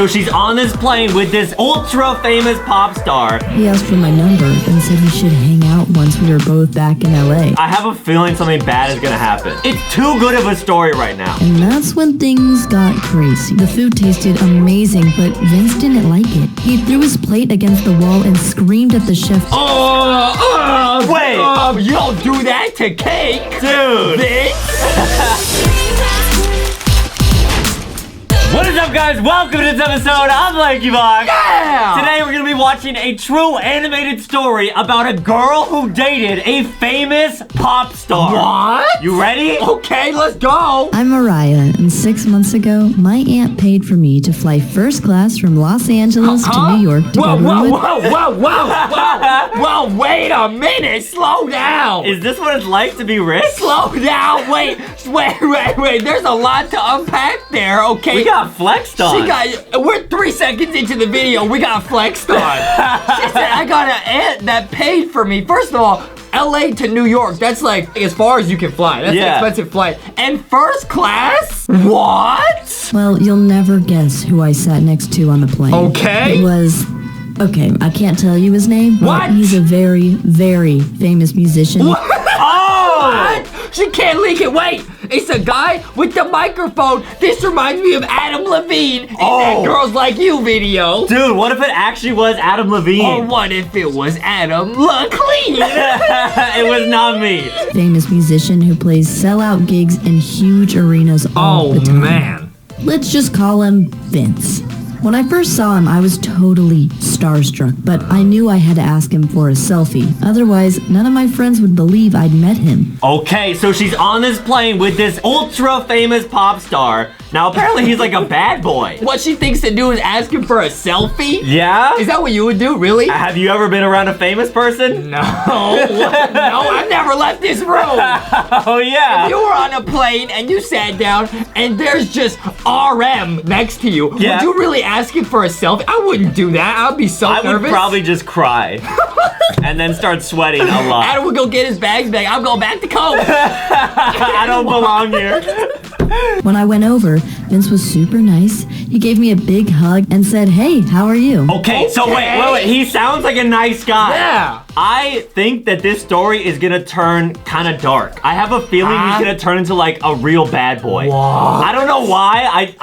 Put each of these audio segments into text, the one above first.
so she's on this plane with this ultra famous pop star. He asked for my number and said we should hang out once we were both back in LA. I have a feeling something bad is gonna happen. It's too good of a story right now. And that's when things got crazy. The food tasted amazing, but Vince didn't like it. He threw his plate against the wall and screamed at the chef. Wait! You don't do that to cake! Dude! What is up, guys? Welcome to this episode of LankyBox. Yeah! Today we're gonna be watching a true animated story about a girl who dated a famous pop star. What? You ready? Okay, let's go! I'm Mariah, and 6 months ago, my aunt paid for me to fly first class from Los Angeles to New York to go Whoa, wait a minute, slow down! Is this what it's like to be rich? Slow down, wait, there's a lot to unpack there, okay? We got flexed on. We're 3 seconds into the video, we got flexed on. She said, I got an aunt that paid for me. First of all, LA to New York, that's like as far as you can fly. That's an expensive flight. And first class? What? Well, you'll never guess who I sat next to on the plane. Okay. It was... Okay, I can't tell you his name, but What? he's a very, very famous musician. What? What? She can't leak it. Wait, it's a guy with the microphone. This reminds me of Adam Levine in that Girls Like You video. Dude, what if it actually was Adam Levine? Or what if it was Adam Levine? It was not me. Famous musician who plays sellout gigs in huge arenas all the time. man. Let's just call him Vince. When I first saw him, I was totally starstruck, but I knew I had to ask him for a selfie. Otherwise, none of my friends would believe I'd met him. Okay, so she's on this plane with this ultra famous pop star. Now, apparently he's like a bad boy. What she thinks to do is ask him for a selfie? Yeah? Is that what you would do, really? Have you ever been around a famous person? No. No, I've never left this room. Oh, yeah. You were on a plane and you sat down and there's just RM next to you. Yeah. Would you really ask him for a selfie? I wouldn't do that. I'd be so nervous. I would probably just cry and then start sweating a lot. Adam would go get his bags back. I'm going back to Coke. I don't belong here. When I went over, Vince was super nice. He gave me a big hug and said, "Hey, how are you?" Okay, so wait. He sounds like a nice guy. Yeah. I think that this story is gonna turn kind of dark. I have a feeling he's gonna turn into like a real bad boy. What? I don't know why.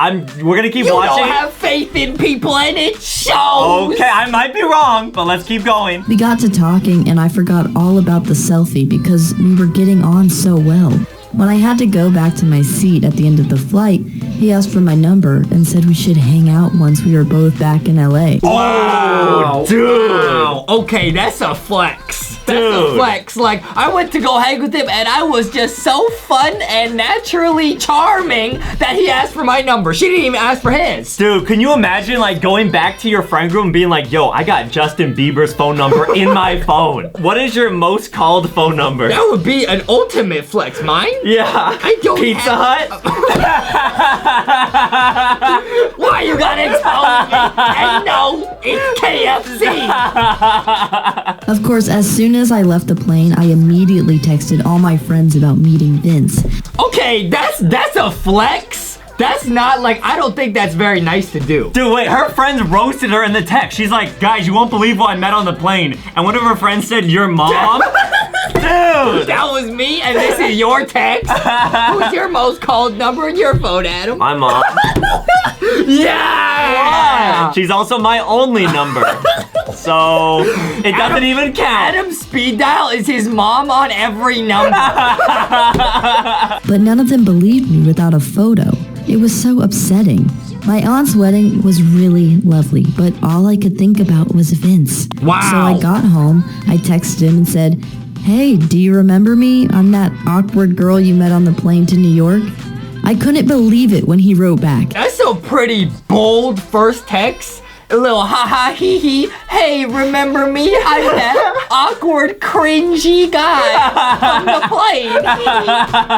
We're gonna keep watching. You don't have faith in people and it shows. Okay, I might be wrong, but let's keep going. We got to talking and I forgot all about the selfie because we were getting on so well. When I had to go back to my seat at the end of the flight, he asked for my number and said we should hang out once we were both back in LA. Wow, dude. Wow. Okay, that's a flex. That's a Dude. flex. Like, I went to go hang with him and I was just so fun and naturally charming that he asked for my number. She didn't even ask for his. Dude, can you imagine like going back to your friend group and being like, yo, I got Justin Bieber's phone number in my phone. What is your most called phone number? That would be an ultimate flex. Mine? Yeah. I don't Pizza have... Hut? Why you gotta expose me? And no, it's KFC. Of course, as soon as I left the plane, I immediately texted all my friends about meeting Vince. Okay, that's a flex. That's not like, I don't think that's very nice to do. Dude, wait, her friends roasted her in the text. She's like, guys, you won't believe who I met on the plane. And one of her friends said, your mom? Dude! That was me, and this is your text? Who's your most called number in your phone, Adam? My mom. Yeah! She's also my only number. So, it doesn't even count. Adam's speed dial is his mom on every number. But none of them believed me without a photo. It was so upsetting. My aunt's wedding was really lovely, but all I could think about was Vince. Wow. So I got home, I texted him and said, "Hey, do you remember me? I'm that awkward girl you met on the plane to New York." I couldn't believe it when he wrote back. That's a pretty bold first text. A little ha-ha hee-hee. Hey, remember me? I'm that awkward, cringy guy from the plane.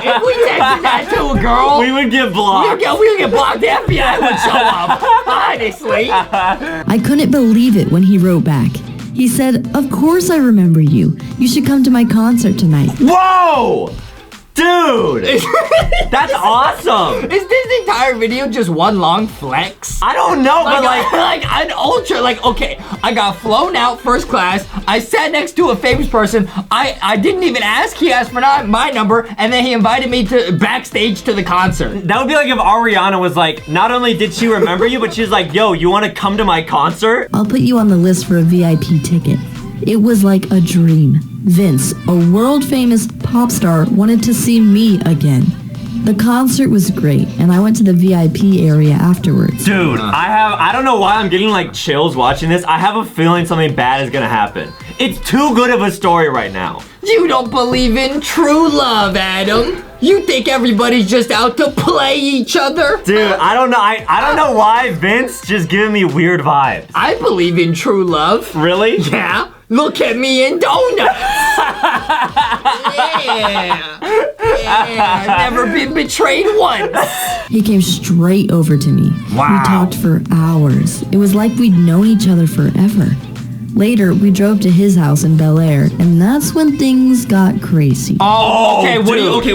If we texted that to a girl, We would get blocked. we would get blocked. The FBI would show up, honestly. I couldn't believe it when he wrote back. He said, "Of course I remember you. You should come to my concert tonight." Whoa! Dude! That's awesome! Is this entire video just one long flex? I don't know, but like an ultra, like, okay, I got flown out first class. I sat next to a famous person. I didn't even ask. He asked for my number, and then he invited me to backstage to the concert. That would be like if Ariana was like, not only did she remember you, but she was like, yo, you want to come to my concert? I'll put you on the list for a VIP ticket. It was like a dream. Vince, a world-famous pop star, wanted to see me again. The concert was great, and I went to the VIP area afterwards. Dude, I don't know why I'm getting like chills watching this. I have a feeling something bad is gonna happen. It's too good of a story right now. You don't believe in true love, Adam. You think everybody's just out to play each other? Dude, I don't know. I don't know why Vince just giving me weird vibes. I believe in true love. Really? Yeah. Look at me in donuts. Yeah. I've never been betrayed once. He came straight over to me. Wow. We talked for hours. It was like we'd known each other forever. Later, we drove to his house in Bel Air, and that's when things got crazy. Oh, okay. Dude.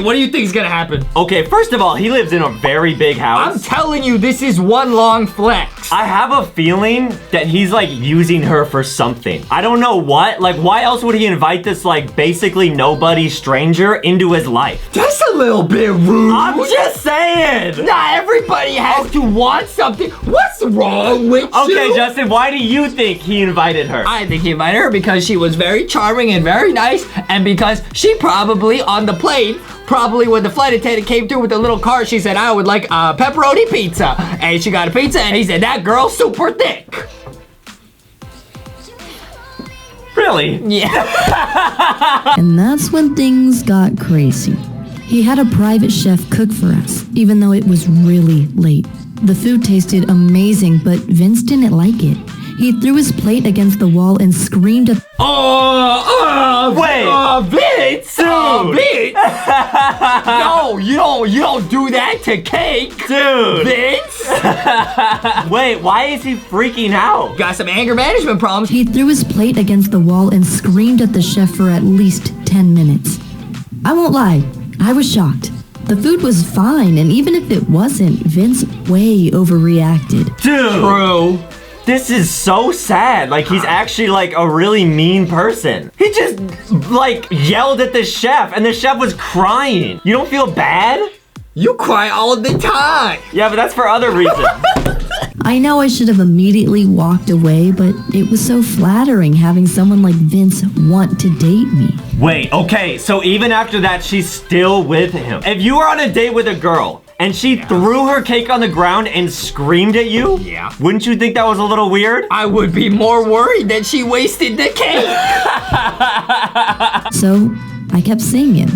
What do you think is gonna happen? Okay, first of all, he lives in a very big house. I'm telling you, this is one long flex. I have a feeling that he's like using her for something. I don't know what. Like, why else would he invite this like basically nobody stranger into his life? That's a little bit rude. I'm just saying. Not everybody has to want something. What's wrong with you? Okay, Justin, why do you think he invited her? I think he invited her because she was very charming and very nice, and because she probably on the plane, when the flight attendant came through with the little cart, she said, I would like a pepperoni pizza. And she got a pizza, and he said, that girl's super thick. Really? Yeah. And that's when things got crazy. He had a private chef cook for us, even though it was really late. The food tasted amazing, but Vince didn't like it. He threw his plate against the wall and screamed at... Vince! Vince! No, you don't do that to cake! Dude! Vince! Wait, why is he freaking out? Got some anger management problems. He threw his plate against the wall and screamed at the chef for at least 10 minutes. I won't lie, I was shocked. The food was fine, and even if it wasn't, Vince way overreacted. Dude! True. This is so sad. Like, he's actually, like, a really mean person. He just, like, yelled at the chef, and the chef was crying. You don't feel bad? You cry all the time. Yeah, but that's for other reasons. I know I should have immediately walked away, but it was so flattering having someone like Vince want to date me. Wait, okay, so even after that, she's still with him. If you were on a date with a girl, and she threw her cake on the ground and screamed at you? Yeah. Wouldn't you think that was a little weird? I would be more worried that she wasted the cake. So, I kept singing.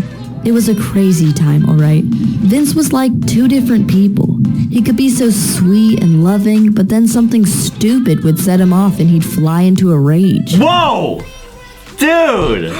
It was a crazy time, alright? Vince was like two different people. He could be so sweet and loving, but then something stupid would set him off and he'd fly into a rage. Whoa! Dude!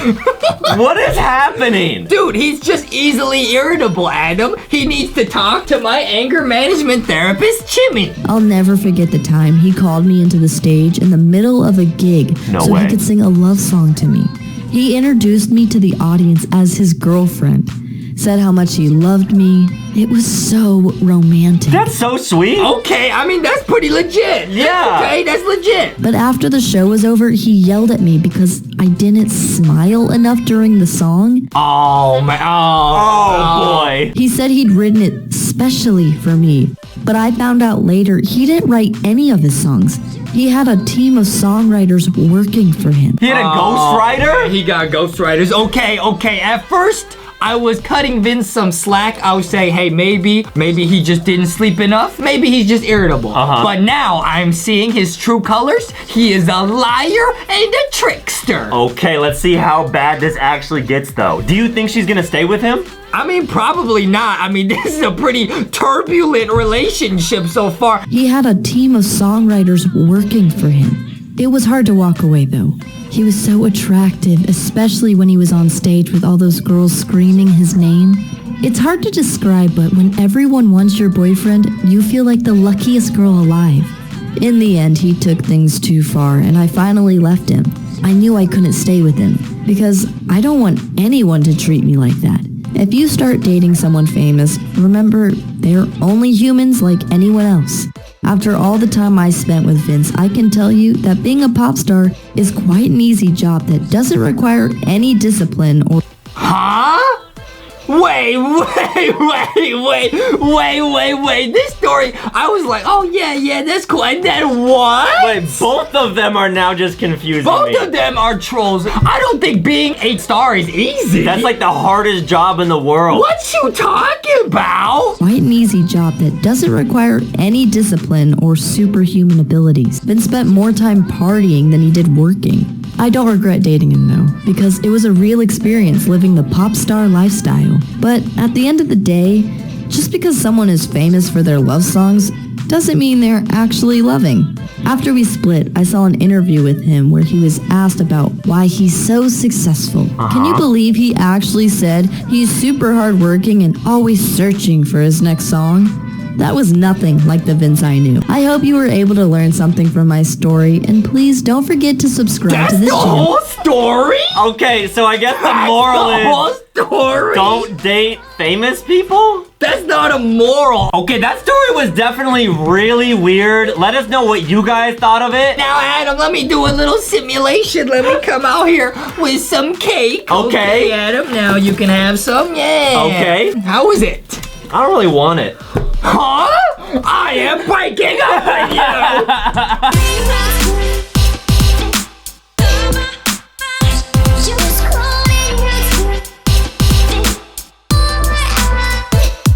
What is happening? Dude, he's just easily irritable, Adam. He needs to talk to my anger management therapist, Jimmy. I'll never forget the time he called me into the stage in the middle of a gig so way. he could sing a love song to me. He introduced me to the audience as his girlfriend, said how much he loved me. It was so romantic. That's so sweet. Okay, I mean, that's pretty legit. Yeah. Okay, that's legit. But after the show was over, he yelled at me because I didn't smile enough during the song. Oh, man. Oh, boy. He said he'd written it specially for me, but I found out later he didn't write any of his songs. He had a team of songwriters working for him. He had a ghostwriter? He got ghostwriters. Okay. At first, I was cutting Vince some slack. I was saying, hey, maybe he just didn't sleep enough. Maybe he's just irritable. But now I'm seeing his true colors. He is a liar and a trickster. Okay, let's see how bad this actually gets, though. Do you think she's gonna stay with him? I mean, probably not. I mean, this is a pretty turbulent relationship so far. He had a team of songwriters working for him. It was hard to walk away, though. He was so attractive, especially when he was on stage with all those girls screaming his name. It's hard to describe, but when everyone wants your boyfriend, you feel like the luckiest girl alive. In the end, he took things too far, and I finally left him. I knew I couldn't stay with him, because I don't want anyone to treat me like that. If you start dating someone famous, remember, they're only humans like anyone else. After all the time I spent with Vince, I can tell you that being a pop star is quite an easy job that doesn't require any discipline or... Huh? Wait. This story, I was like, oh yeah, that's cool. And then what? Wait, both of them are now just confusing me. Both of them are trolls. I don't think being a star is easy. That's like the hardest job in the world. What you talking about? Quite an easy job that doesn't require any discipline or superhuman abilities. Vince spent more time partying than he did working. I don't regret dating him though, because it was a real experience living the pop star lifestyle. But at the end of the day, just because someone is famous for their love songs doesn't mean they're actually loving. After we split, I saw an interview with him where he was asked about why he's so successful. Can you believe he actually said he's super hardworking and always searching for his next song? That was nothing like the Vince I knew. I hope you were able to learn something from my story, and please don't forget to subscribe to this channel. That's the whole story? Okay, so I guess the moral is... whole story? Don't date famous people? That's not a moral. Okay, that story was definitely really weird. Let us know what you guys thought of it. Now, Adam, let me do a little simulation. Let me come out here with some cake. Okay. Adam, now you can have some. Yeah. Okay. How was it? I don't really want it. Huh? I am breaking up with you.